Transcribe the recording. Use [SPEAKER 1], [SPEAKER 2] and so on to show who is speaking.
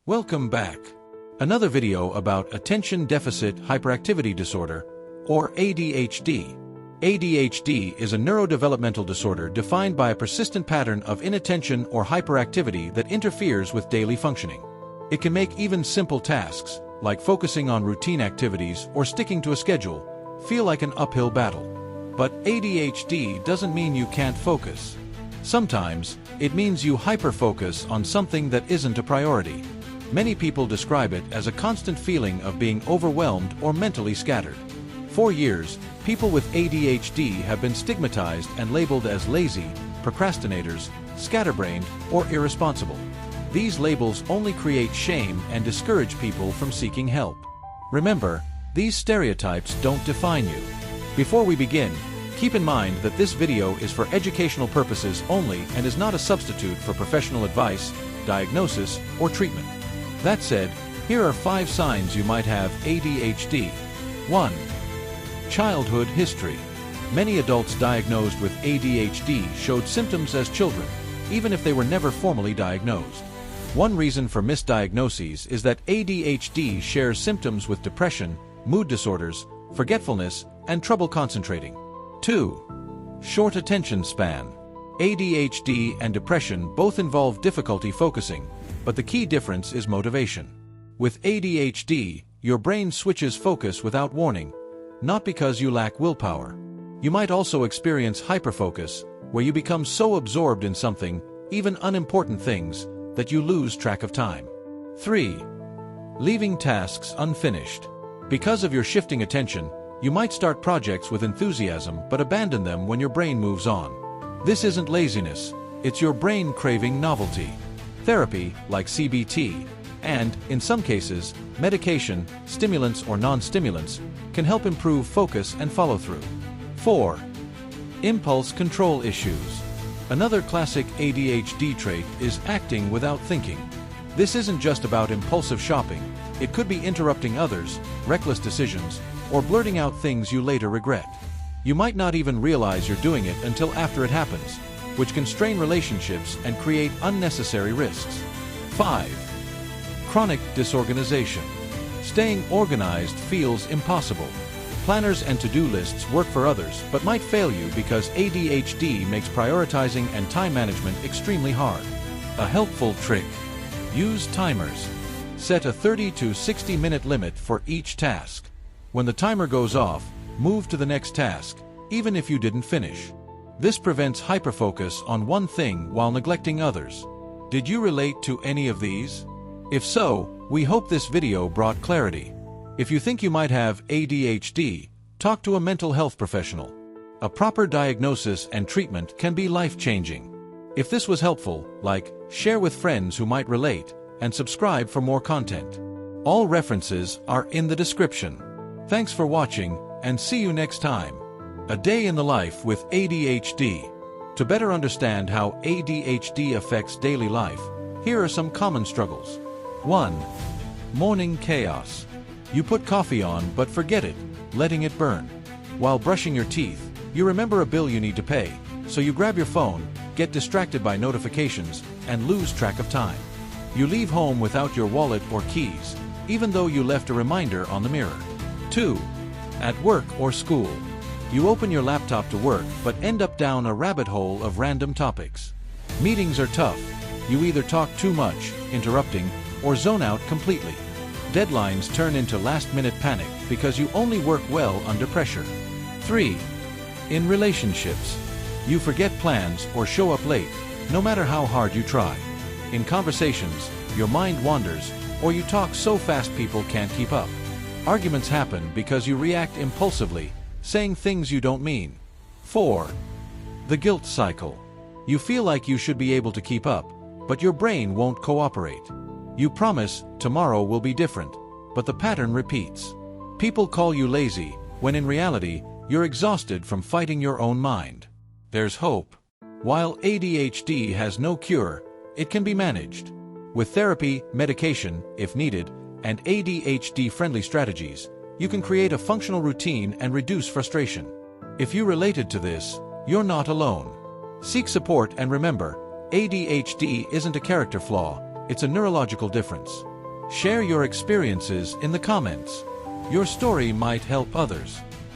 [SPEAKER 1] Welcome back. Another video about attention deficit hyperactivity disorder, or ADHD. ADHD is a neurodevelopmental disorder defined by a persistent pattern of inattention or hyperactivity that interferes with daily functioning. It can make even simple tasks, like focusing on routine activities or sticking to a schedule, feel like an uphill battle. But ADHD doesn't mean you can't focus. Sometimes, it means you hyperfocus on something that isn't a priority. Many people describe it as a constant feeling of being overwhelmed or mentally scattered. For years, people with ADHD have been stigmatized and labeled as lazy, procrastinators, scatterbrained, or irresponsible. These labels only create shame and discourage people from seeking help. Remember, these stereotypes don't define you. Before we begin, keep in mind that this video is for educational purposes only and is not a substitute for professional advice, diagnosis, or treatment. That said, here are 5 signs you might have ADHD. 1. Childhood history. Many adults diagnosed with ADHD showed symptoms as children, even if they were never formally diagnosed. One reason for misdiagnoses is that ADHD shares symptoms with depression, mood disorders, forgetfulness, and trouble concentrating. 2. Short attention span. ADHD and depression both involve difficulty focusing, but the key difference is motivation. With ADHD, your brain switches focus without warning, not because you lack willpower. You might also experience hyperfocus, where you become so absorbed in something, even unimportant things, that you lose track of time. 3. Leaving tasks unfinished. Because of your shifting attention, you might start projects with enthusiasm but abandon them when your brain moves on. This isn't laziness, it's your brain craving novelty. Therapy, like CBT, and, in some cases, medication, stimulants or non-stimulants, can help improve focus and follow-through. 4. Impulse control issues. Another classic ADHD trait is acting without thinking. This isn't just about impulsive shopping, it could be interrupting others, reckless decisions, or blurting out things you later regret. You might not even realize you're doing it until after it happens, which can strain relationships and create unnecessary risks. 5. Chronic disorganization. Staying organized feels impossible. Planners and to-do lists work for others but might fail you because ADHD makes prioritizing and time management extremely hard. A helpful trick: use timers. Set a 30 to 60-minute limit for each task. When the timer goes off, move to the next task, even if you didn't finish. This prevents hyperfocus on one thing while neglecting others. Did you relate to any of these? If so, we hope this video brought clarity. If you think you might have ADHD, talk to a mental health professional. A proper diagnosis and treatment can be life-changing. If this was helpful, share with friends who might relate, and subscribe for more content. All references are in the description. Thanks for watching, and see you next time. A day in the life with ADHD. To better understand how ADHD affects daily life, here are some common struggles. 1. Morning chaos. You put coffee on but forget it, letting it burn. While brushing your teeth, you remember a bill you need to pay, so you grab your phone, get distracted by notifications, and lose track of time. You leave home without your wallet or keys, even though you left a reminder on the mirror. 2. At work or school. You open your laptop to work but end up down a rabbit hole of random topics. Meetings are tough. You either talk too much, interrupting, or zone out completely. Deadlines turn into last-minute panic because you only work well under pressure. 3. In relationships. You forget plans or show up late, no matter how hard you try. In conversations, your mind wanders, or you talk so fast people can't keep up. Arguments happen because you react impulsively, saying things you don't mean. 4. The guilt cycle. You feel like you should be able to keep up, but your brain won't cooperate. You promise tomorrow will be different, but the pattern repeats. People call you lazy, when in reality, you're exhausted from fighting your own mind. There's hope. While ADHD has no cure, it can be managed. With therapy, medication, if needed, and ADHD-friendly strategies, you can create a functional routine and reduce frustration. If you related to this, you're not alone. Seek support and remember, ADHD isn't a character flaw, it's a neurological difference. Share your experiences in the comments. Your story might help others.